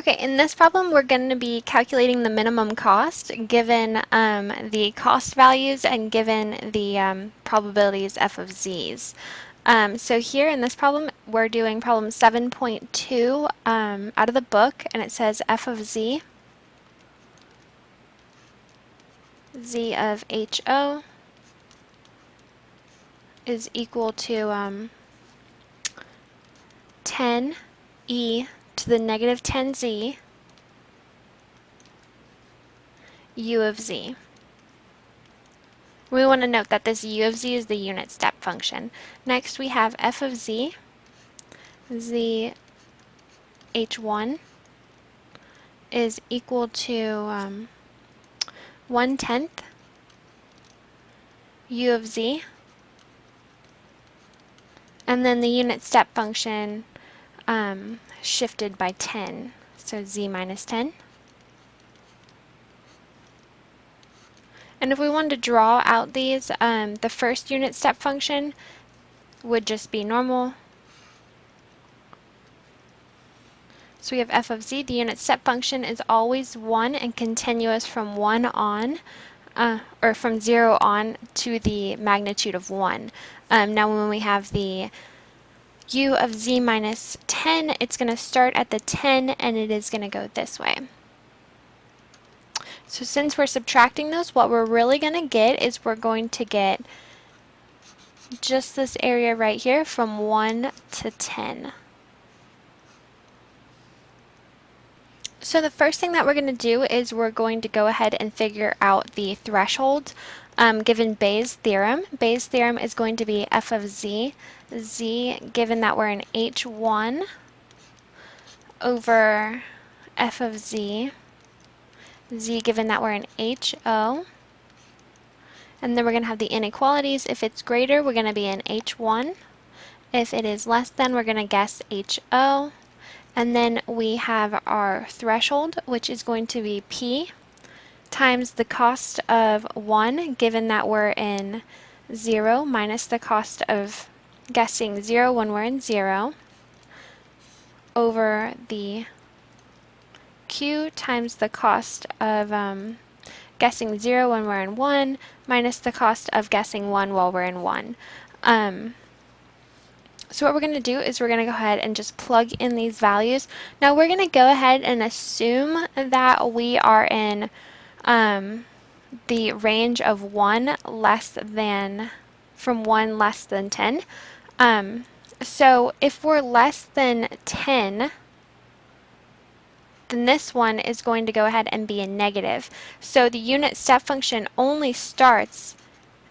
Okay, in this problem we're going to be calculating the minimum cost given the cost values and given the probabilities f of z's. So here in this problem we're doing problem 7.2 out of the book, and it says f of z, z of HO is equal to 10e to the negative 10z u of z. We want to note that this u of z is the unit step function. Next we have f of z, z h1 is equal to 1/10 u of z, and then the unit step function shifted by 10, so z minus 10. And if we wanted to draw out these, the first unit step function would just be normal. So we have f of z, the unit step function is always 1 and continuous from 1 on, or from 0 on to the magnitude of 1. Now when we have the u of z minus 10, it's going to start at the 10 and it is going to go this way. So since we're subtracting those, what we're really going to get is we're going to get just this area right here from 1 to 10. So the first thing that we're going to do is we're going to go ahead and figure out the threshold given Bayes' theorem. Bayes' theorem is going to be f of z, z given that we're in h1 over f of z, z given that we're in HO, and then we're going to have the inequalities. If it's greater, we're going to be in h1. If it is less than, we're going to guess HO. And then we have our threshold, which is going to be P times the cost of 1, given that we're in 0, minus the cost of guessing 0 when we're in 0, over the Q times the cost of guessing 0 when we're in 1, minus the cost of guessing 1 while we're in 1. So what we're going to do is we're going to go ahead and just plug in these values. Now we're going to go ahead and assume that we are in the range of 1 less than, from 1 less than 10. So if we're less than 10, then this one is going to go ahead and be a negative. So the unit step function only starts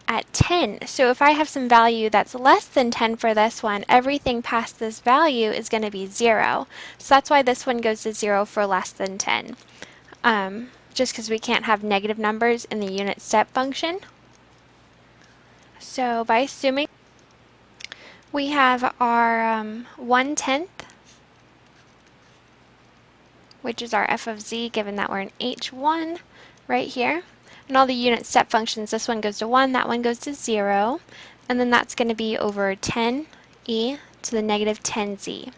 at 10. So if I have some value that's less than 10 for this one, everything past this value is going to be 0. So that's why this one goes to 0 for less than 10. Just because we can't have negative numbers in the unit step function. So by assuming we have our 1/10, which is our f of z, given that we're in h1 right here. And all the unit step functions, this one goes to 1, that one goes to 0, and then that's going to be over 10e to the negative 10z.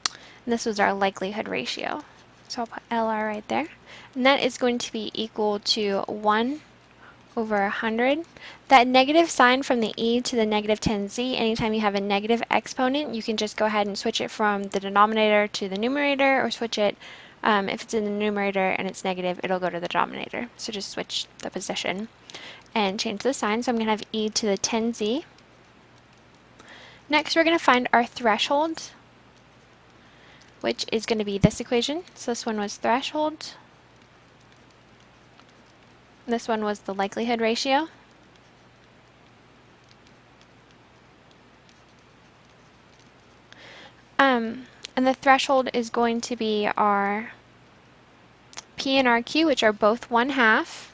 And this was our likelihood ratio. So I'll put LR right there. And that is going to be equal to 1 over 100. That negative sign from the e to the negative 10z, anytime you have a negative exponent, you can just go ahead and switch it from the denominator to the numerator, or switch it, if it's in the numerator and it's negative, it'll go to the denominator. So just switch the position and change the sign. So I'm going to have e to the 10z. Next we're going to find our threshold, which is going to be this equation. So this one was threshold. This one was the likelihood ratio. And the threshold is going to be our P and our Q, which are both 1/2.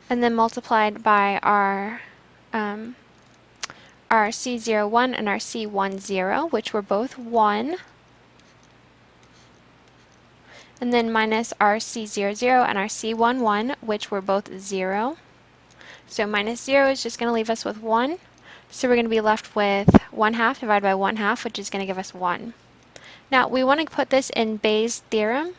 And then multiplied by our C01 and our C10, which were both 1. And then minus our C00 and our C11, which were both 0. So minus 0 is just going to leave us with 1. So we're going to be left with 1/2 divided by 1/2, which is going to give us 1. Now we want to put this in Bayes' theorem.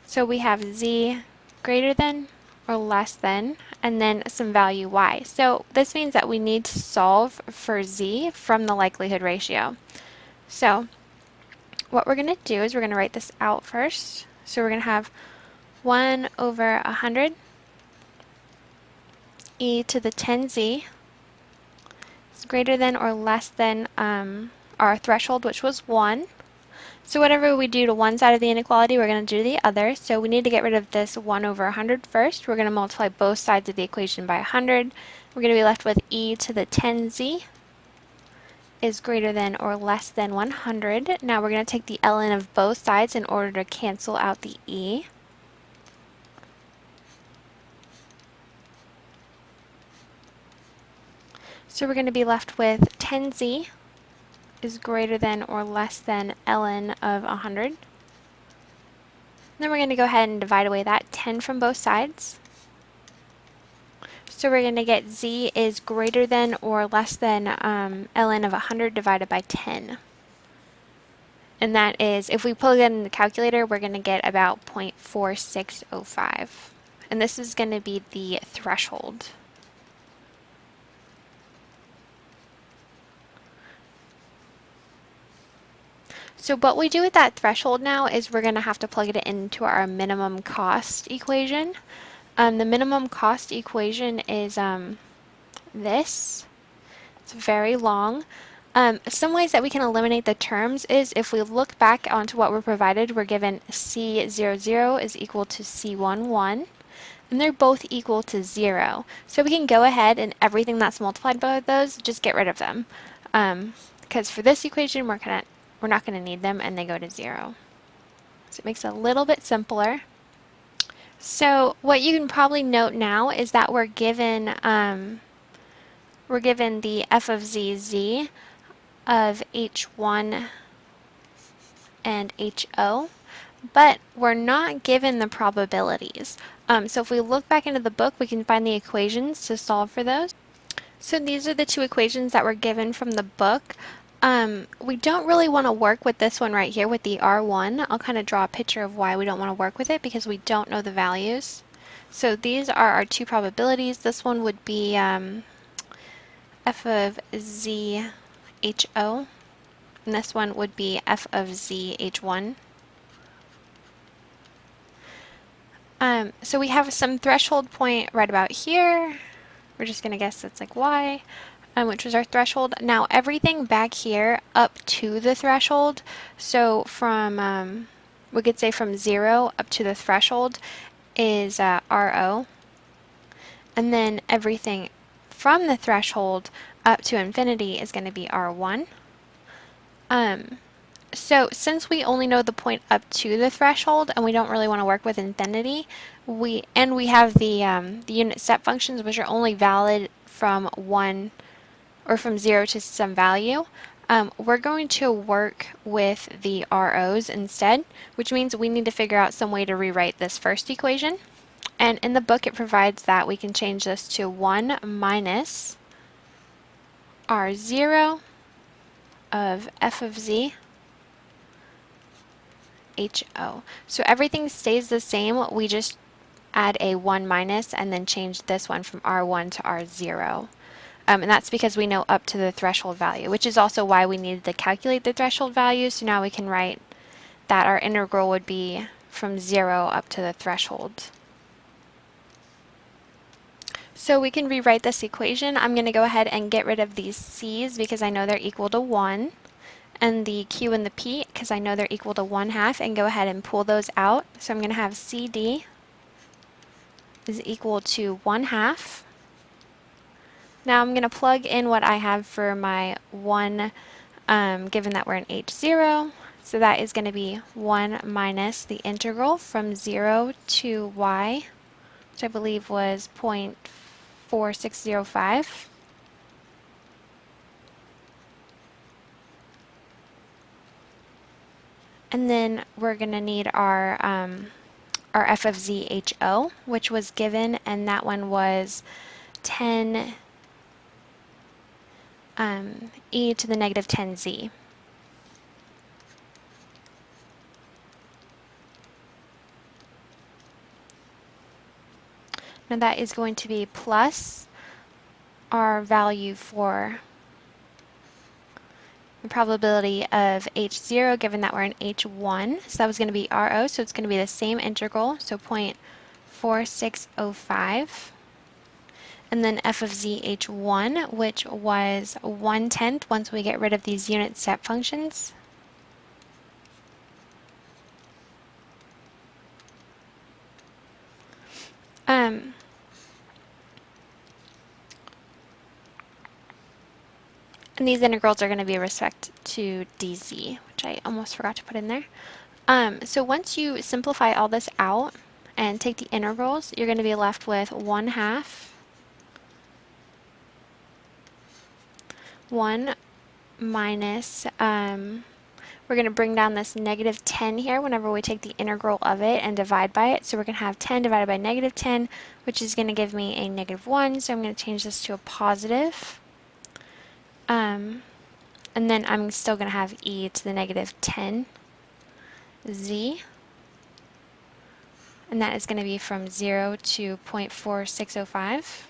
So we have z greater than or less than, and then some value y. So this means that we need to solve for z from the likelihood ratio. So what we're going to do is we're going to write this out first. So we're going to have 1 over 100 e to the 10z is greater than or less than our threshold, which was 1. So whatever we do to one side of the inequality, we're going to do to the other. So we need to get rid of this 1 over 100 first. We're going to multiply both sides of the equation by 100. We're going to be left with e to the 10z is greater than or less than 100. Now we're going to take the ln of both sides in order to cancel out the e. So we're going to be left with 10z is greater than or less than ln of 100. Then we're going to go ahead and divide away that 10 from both sides. So we're going to get z is greater than or less than ln of 100 divided by 10. And that is, if we plug that in the calculator, we're going to get about 0.4605. And this is going to be the threshold. So what we do with that threshold now is we're going to have to plug it into our minimum cost equation. The minimum cost equation is this. It's very long. Some ways that we can eliminate the terms is if we look back onto what we're provided, we're given C00 is equal to C11, and they're both equal to 0. So we can go ahead and everything that's multiplied by those, just get rid of them. Because for this equation, we're not going to need them, and they go to 0. So it makes it a little bit simpler. So what you can probably note now is that we're given the f of z of h1 and ho, but we're not given the probabilities. So if we look back into the book, we can find the equations to solve for those. So these are the two equations that were given from the book. We don't really want to work with this one right here with the R1. I'll kind of draw a picture of why we don't want to work with it, because we don't know the values. So these are our two probabilities. This one would be f of z ho, and this one would be f of z h1. So we have some threshold point right about here. We're just going to guess that's like y. Which was our threshold. Now everything back here up to the threshold, so from, we could say from 0 up to the threshold is RO, and then everything from the threshold up to infinity is going to be R1. So since we only know the point up to the threshold and we don't really want to work with infinity, we have the unit step functions, which are only valid from 1 or from 0 to some value, we're going to work with the ROs instead, which means we need to figure out some way to rewrite this first equation. And in the book it provides that we can change this to 1 minus R0 of f of z ho. So everything stays the same, we just add a 1 minus and then change this one from R1 to R0. And that's because we know up to the threshold value, which is also why we needed to calculate the threshold value. So now we can write that our integral would be from 0 up to the threshold. So we can rewrite this equation. I'm going to go ahead and get rid of these c's because I know they're equal to 1, and the q and the p because I know they're equal to 1/2, and go ahead and pull those out. So I'm going to have cd is equal to 1/2. Now I'm going to plug in what I have for my 1, given that we're in H0. So that is going to be 1 minus the integral from 0 to y, which I believe was 0.4605. And then we're going to need our f of z ho, which was given, and that one was 10 e to the negative 10z. Now that is going to be plus our value for the probability of h0 given that we're in h1. So that was going to be RO, so it's going to be the same integral, so 0.4605. And then f of z h1, which was 1/10 once we get rid of these unit step functions. And these integrals are going to be respect to dz, which I almost forgot to put in there. So once you simplify all this out and take the integrals, you're going to be left with 1/2 1 minus, we're going to bring down this negative 10 here whenever we take the integral of it and divide by it. So we're going to have 10 divided by negative 10, which is going to give me a negative 1. So I'm going to change this to a positive. And then I'm still going to have e to the negative 10 z. And that is going to be from 0 to 0.4605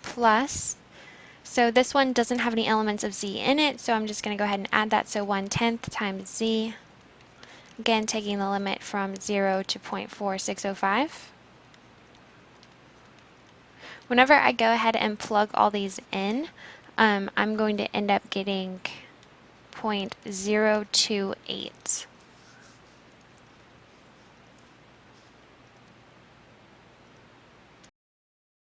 plus. So this one doesn't have any elements of z in it, so I'm just going to go ahead and add that. So 1/10 times z, again taking the limit from 0 to 0.4605. Whenever I go ahead and plug all these in, I'm going to end up getting 0.028.